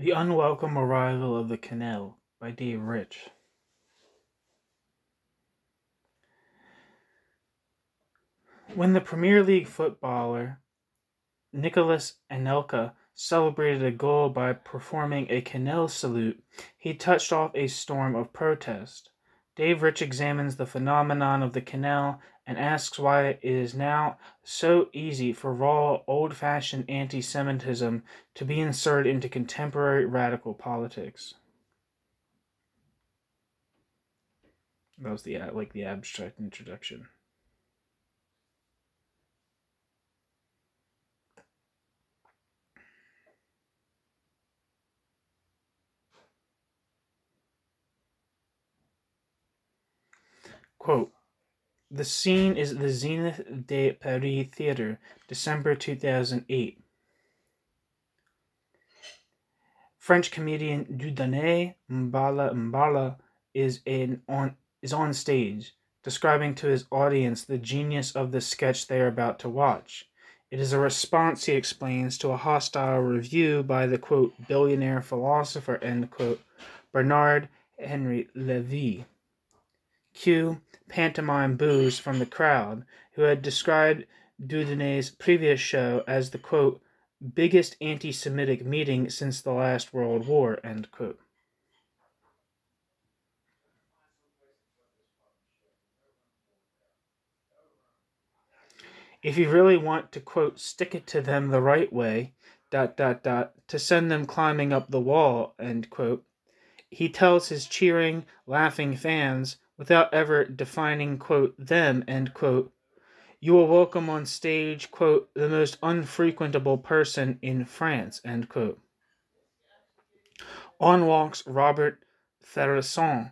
The Unwelcome Arrival of the Quenelle by Dave Rich. When the Premier League footballer Nicolas Anelka celebrated a goal by performing a kə.nɛl salute, he touched off a storm of protest. Dave Rich examines the phenomenon of the kə.nɛl and asks why it is now so easy for raw, old-fashioned anti-Semitism to be inserted into contemporary radical politics. That was the abstract introduction. Quote, "The scene is the Zenith de Paris Theatre, December 2008. French comedian Dieudonné M'bala M'bala is on stage, describing to his audience the genius of the sketch they are about to watch. It is a response, he explains, to a hostile review by the, quote, billionaire philosopher, end quote, Bernard Henry Lévy. Cue pantomime boos from the crowd, who had described Dieudonné's previous show as the, quote, biggest anti-Semitic meeting since the last World War, end quote. If you really want to, quote, stick it to them the right way, ... to send them climbing up the wall, end quote, he tells his cheering, laughing fans, without ever defining, quote, them, end quote, you will welcome on stage, quote, the most unfrequentable person in France, end quote. On walks Robert Tharasson,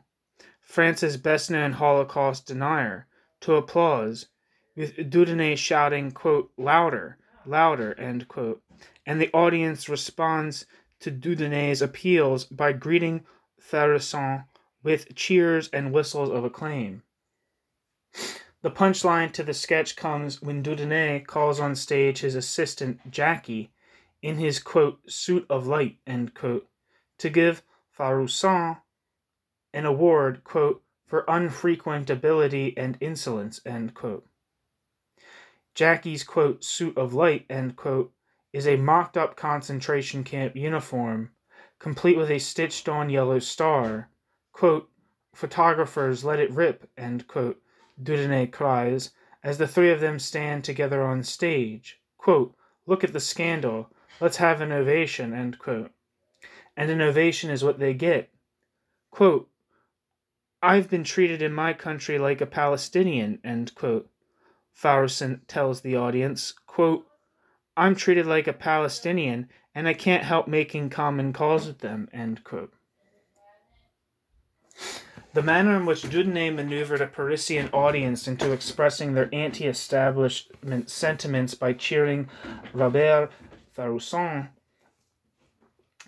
France's best-known Holocaust denier, to applause, with Dieudonné shouting, quote, louder, louder, end quote, and the audience responds to Dieudonné's appeals by greeting Tharasson with cheers and whistles of acclaim. The punchline to the sketch comes when Dieudonné calls on stage his assistant, Jackie, in his, quote, suit of light, end quote, to give Tharasson an award, quote, for unfrequentability and insolence, end quote. Jackie's, quote, suit of light, end quote, is a mocked-up concentration camp uniform, complete with a stitched-on yellow star. Quote, photographers, let it rip, end quote, Dieudonné cries, as the three of them stand together on stage. Quote, look at the scandal, let's have an ovation, end quote. And an ovation is what they get. Quote, I've been treated in my country like a Palestinian, end quote. Tharasson tells the audience, quote, I'm treated like a Palestinian, and I can't help making common cause with them, end quote. The manner in which Dieudonné maneuvered a Parisian audience into expressing their anti-establishment sentiments by cheering Robert Tharasson,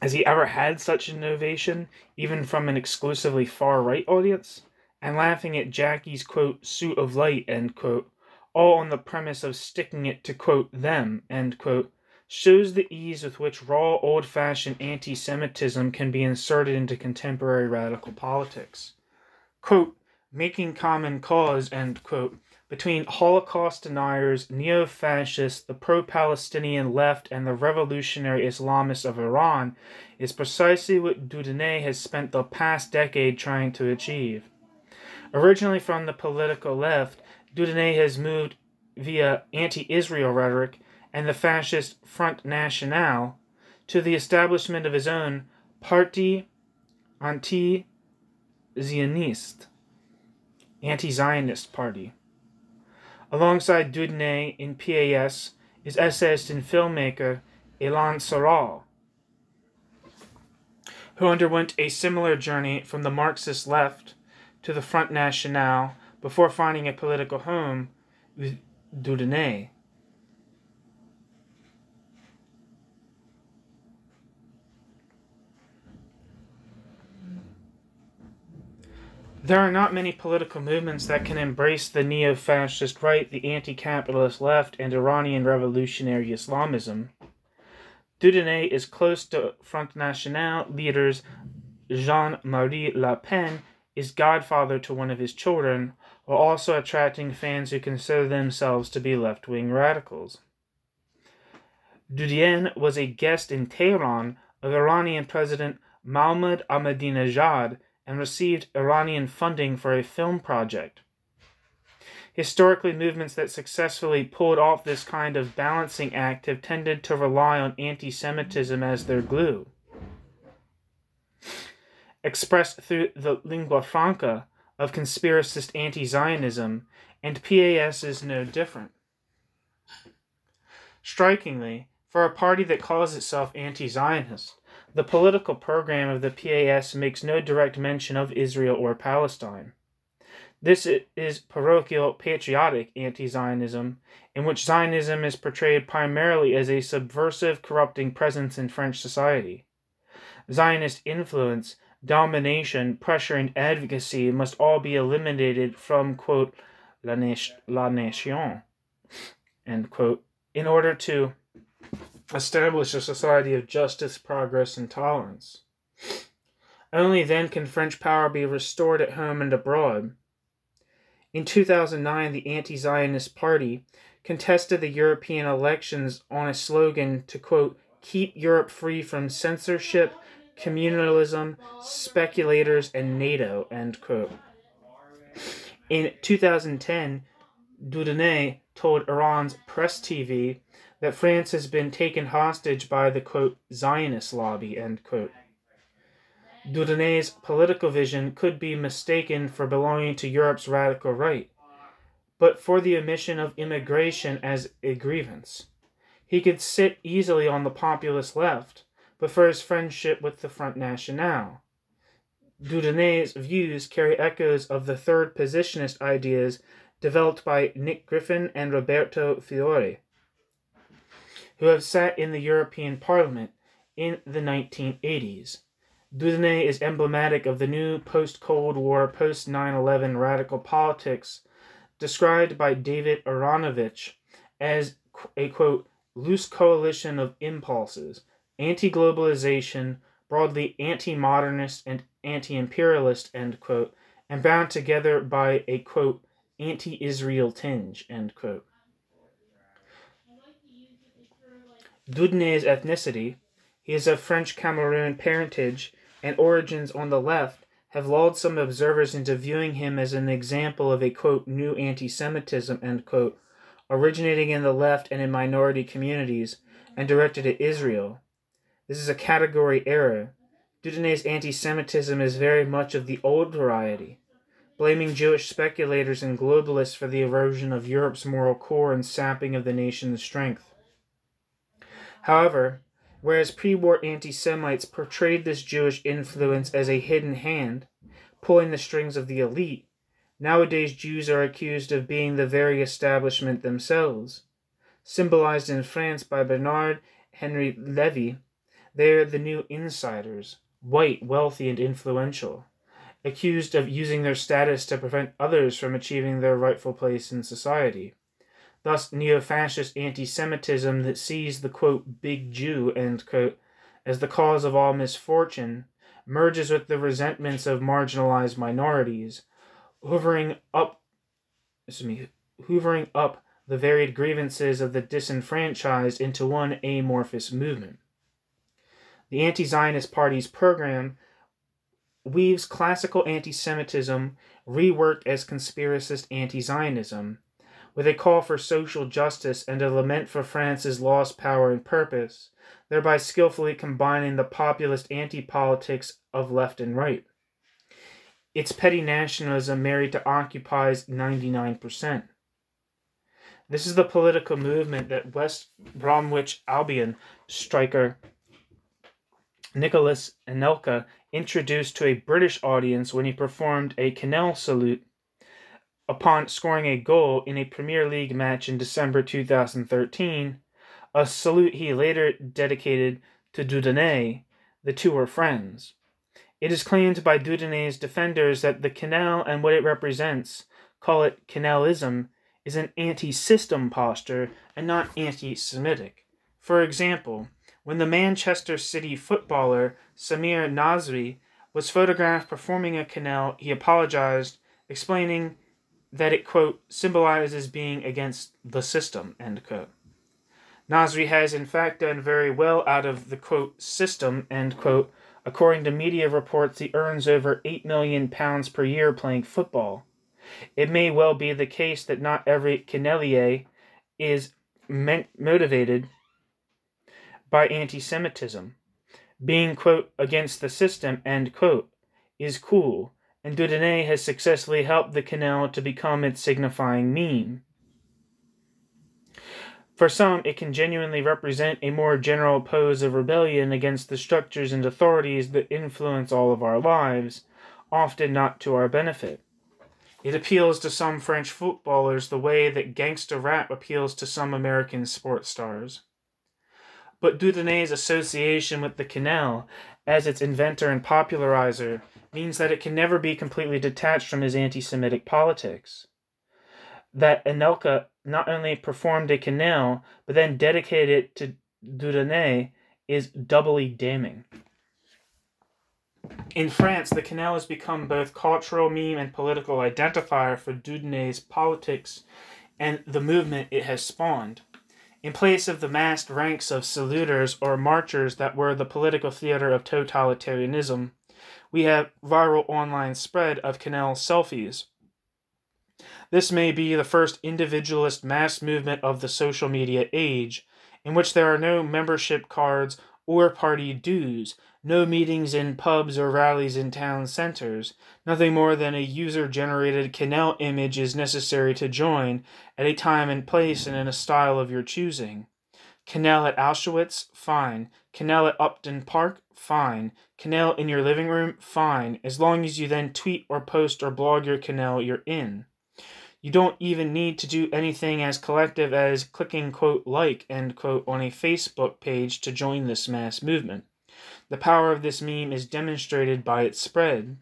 has he ever had such an ovation, even from an exclusively far-right audience? And laughing at Jackie's, quote, suit of light, end quote, all on the premise of sticking it to, quote, them, end quote, shows the ease with which raw, old-fashioned anti-Semitism can be inserted into contemporary radical politics. Quote, making common cause, end quote, between Holocaust deniers, neo-fascists, the pro-Palestinian left, and the revolutionary Islamists of Iran is precisely what Dieudonné has spent the past decade trying to achieve. Originally from the political left, Dieudonné has moved via anti-Israel rhetoric and the fascist Front National to the establishment of his own Parti anti-Zionist, anti-Zionist party. Alongside Dieudonné in PAS is essayist and filmmaker Ilan Soral, who underwent a similar journey from the Marxist left to the Front National before finding a political home with Dieudonné. There are not many political movements that can embrace the neo-fascist right, the anti-capitalist left, and Iranian revolutionary Islamism. Dieudonné is close to Front National leaders. Jean-Marie Le Pen is godfather to one of his children, while also attracting fans who consider themselves to be left-wing radicals. Dieudonné was a guest in Tehran of Iranian President Mohammad Ahmadinejad and received Iranian funding for a film project. Historically, movements that successfully pulled off this kind of balancing act have tended to rely on anti-Semitism as their glue. Expressed through the lingua franca of conspiracist anti-Zionism, and PAS is no different. Strikingly, for a party that calls itself anti-Zionist, the political program of the PAS makes no direct mention of Israel or Palestine. This is parochial patriotic anti-Zionism, in which Zionism is portrayed primarily as a subversive, corrupting presence in French society. Zionist influence, domination, pressure, and advocacy must all be eliminated from, quote, la nation, end quote, in order to establish a society of justice, progress, and tolerance. Only then can French power be restored at home and abroad. In 2009, the anti-Zionist party contested the European elections on a slogan to, quote, keep Europe free from censorship, communalism, speculators, and NATO, end quote. In 2010, Dieudonné told Iran's Press TV that France has been taken hostage by the, quote, Zionist lobby, end quote. Dieudonné's political vision could be mistaken for belonging to Europe's radical right, but for the omission of immigration as a grievance. He could sit easily on the populist left, but for his friendship with the Front National. Dieudonné's views carry echoes of the third positionist ideas developed by Nick Griffin and Roberto Fiore, who have sat in the European Parliament in the 1980s. Dieudonné is emblematic of the new post-Cold War, post-9/11 radical politics described by David Aronovich as a, quote, loose coalition of impulses, anti-globalization, broadly anti-modernist and anti-imperialist, end quote, and bound together by a, quote, anti-Israel tinge, end quote. Dieudonné's ethnicity, he is of French Cameroon parentage, and origins on the left have lulled some observers into viewing him as an example of a, quote, new anti-Semitism, end quote, originating in the left and in minority communities, and directed at Israel. This is a category error. Dieudonné's anti-Semitism is very much of the old variety, blaming Jewish speculators and globalists for the erosion of Europe's moral core and sapping of the nation's strength. However, whereas pre-war anti-Semites portrayed this Jewish influence as a hidden hand, pulling the strings of the elite, nowadays Jews are accused of being the very establishment themselves. Symbolized in France by Bernard Henry Levy, they are the new insiders, white, wealthy, and influential, accused of using their status to prevent others from achieving their rightful place in society. Thus, neo-fascist anti-Semitism that sees the, quote, big Jew, end quote, as the cause of all misfortune, merges with the resentments of marginalized minorities, hoovering up the varied grievances of the disenfranchised into one amorphous movement. The anti-Zionist party's program weaves classical anti-Semitism reworked as conspiracist anti-Zionism, with a call for social justice and a lament for France's lost power and purpose, thereby skillfully combining the populist anti-politics of left and right. It's petty nationalism married to Occupy's 99%. This is the political movement that West Bromwich Albion striker Nicolas Anelka introduced to a British audience when he performed a kə.nɛl salute upon scoring a goal in a Premier League match in December 2013, a salute he later dedicated to Dieudonné. The two were friends. It is claimed by Dieudonné's defenders that the kə.nɛl and what it represents, call it quenellism, is an anti-system posture and not anti-Semitic. For example, When the Manchester City footballer Samir Nasri was photographed performing a quenelle, he apologized, explaining that it, quote, symbolizes being against the system, end quote. Nasri has in fact done very well out of the, quote, system, end quote. According to media reports, he earns over £8 million per year playing football. It may well be the case that not every quenellier is motivated by antisemitism. Being, quote, against the system, end quote, is cool, and Dieudonné has successfully helped the quenelle to become its signifying meme. For some, it can genuinely represent a more general pose of rebellion against the structures and authorities that influence all of our lives, often not to our benefit. It appeals to some French footballers the way that gangster rap appeals to some American sports stars. But Dieudonné's association with the quenelle, as its inventor and popularizer, means that it can never be completely detached from his anti-Semitic politics. That Anelka not only performed a quenelle, but then dedicated it to Dieudonné is doubly damning. In France, the quenelle has become both cultural meme and political identifier for Dieudonné's politics and the movement it has spawned. In place of the massed ranks of saluters or marchers that were the political theater of totalitarianism, we have viral online spread of quenelle selfies. This may be the first individualist mass movement of the social media age, in which there are no membership cards or party dues, no meetings in pubs or rallies in town centers. Nothing more than a user-generated quenelle image is necessary to join at a time and place and in a style of your choosing. Quenelle at Auschwitz? Fine. Quenelle at Upton Park? Fine. Quenelle in your living room? Fine. As long as you then tweet or post or blog your quenelle, you're in. You don't even need to do anything as collective as clicking, quote, like, end quote, on a Facebook page to join this mass movement. The power of this meme is demonstrated by its spread.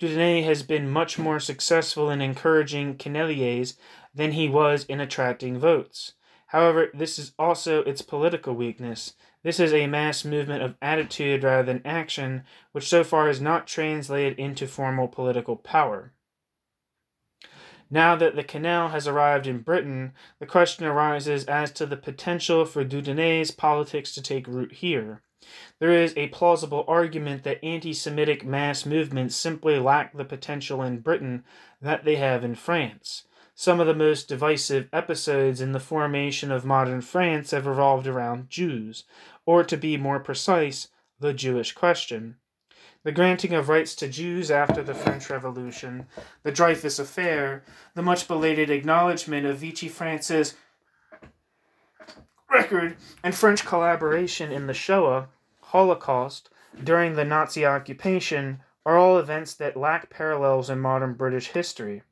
Dieudonné has been much more successful in encouraging quenelliers than he was in attracting votes. However, this is also its political weakness. This is a mass movement of attitude rather than action, which so far has not translated into formal political power. Now that the quenelle has arrived in Britain, the question arises as to the potential for Dieudonné's politics to take root here. There is a plausible argument that anti-Semitic mass movements simply lack the potential in Britain that they have in France. Some of the most divisive episodes in the formation of modern France have revolved around Jews, or to be more precise, the Jewish question. The granting of rights to Jews after the French Revolution, the Dreyfus Affair, the much-belated acknowledgement of Vichy France's record and French collaboration in the Shoah, Holocaust, during the Nazi occupation, are all events that lack parallels in modern British history,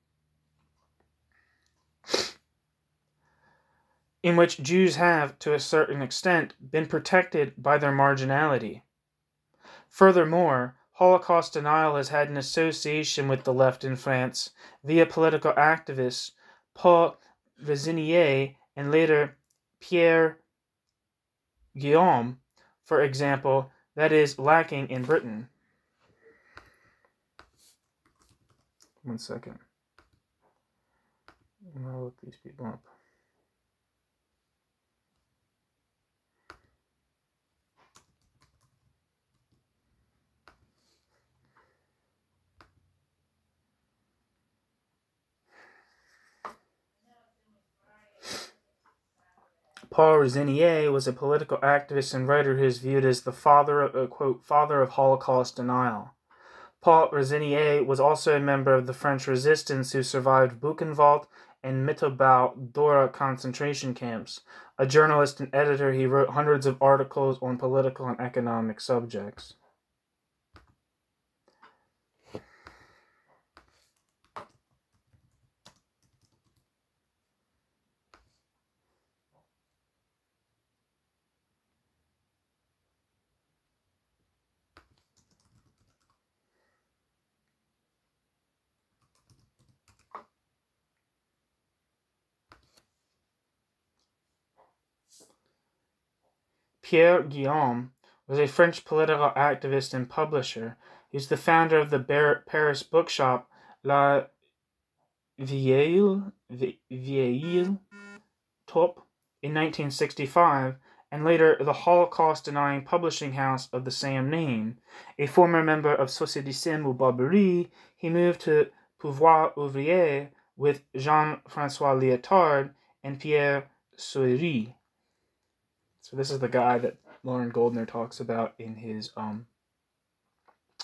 in which Jews have, to a certain extent, been protected by their marginality. Furthermore, Holocaust denial has had an association with the left in France via political activists Paul Rezinier and later Pierre Guillaume, for example, that is lacking in Britain. One second. I'll look these people up. Paul Rezinier was a political activist and writer who is viewed as the father of Holocaust denial. Paul Rezinier was also a member of the French resistance who survived Buchenwald and Mittelbau Dora concentration camps. A journalist and editor, he wrote hundreds of articles on political and economic subjects. Pierre Guillaume was a French political activist and publisher. He was the founder of the Paris bookshop La Vieille Top in 1965, and later the Holocaust-denying publishing house of the same name. A former member of Socialisme ou Barbarie, he moved to Pouvoir Ouvrier with Jean-François Lyotard and Pierre Souris. So this is the guy that Lauren Goldner talks about in his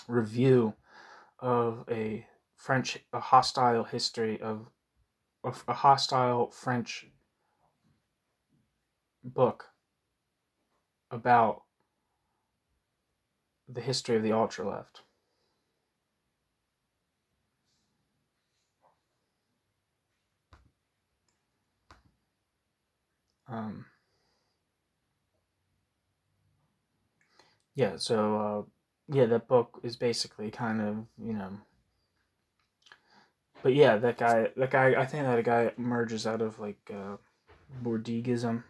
review of a hostile history of a hostile French book about the history of the ultra-left. That book is basically kind of, but yeah, that guy, I think that guy emerges out of like Bourdieuism.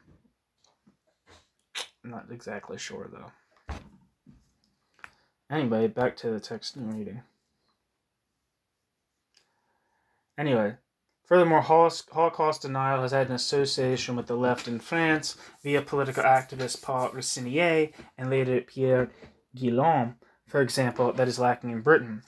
I'm not exactly sure though. Anyway, back to the text and reading. Anyway, furthermore, Holocaust denial has had an association with the left in France via political activist Paul Racinier and later Pierre Guillaume, for example, that is lacking in Britain.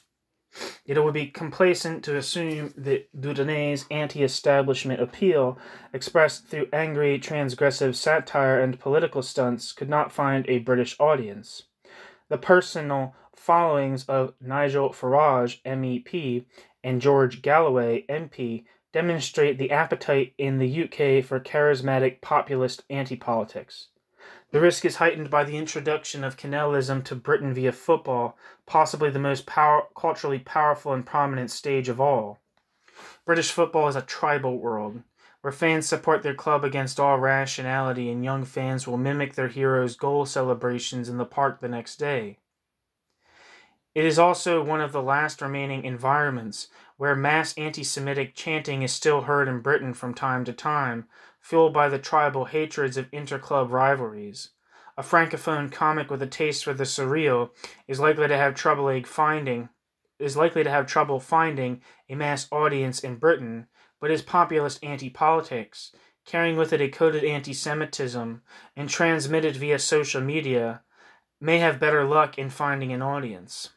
It would be complacent to assume that Dieudonné's anti-establishment appeal, expressed through angry, transgressive satire and political stunts, could not find a British audience. The personal followings of Nigel Farage, MEP, and George Galloway, MP, demonstrate the appetite in the UK for charismatic populist anti-politics. The risk is heightened by the introduction of quenellism to Britain via football, possibly the most culturally powerful and prominent stage of all. British football is a tribal world, where fans support their club against all rationality and young fans will mimic their heroes' goal celebrations in the park the next day. It is also one of the last remaining environments where mass anti-Semitic chanting is still heard in Britain from time to time, fueled by the tribal hatreds of inter-club rivalries. A francophone comic with a taste for the surreal is likely to have trouble finding a mass audience in Britain, but his populist anti-politics, carrying with it a coded anti-Semitism and transmitted via social media, may have better luck in finding an audience.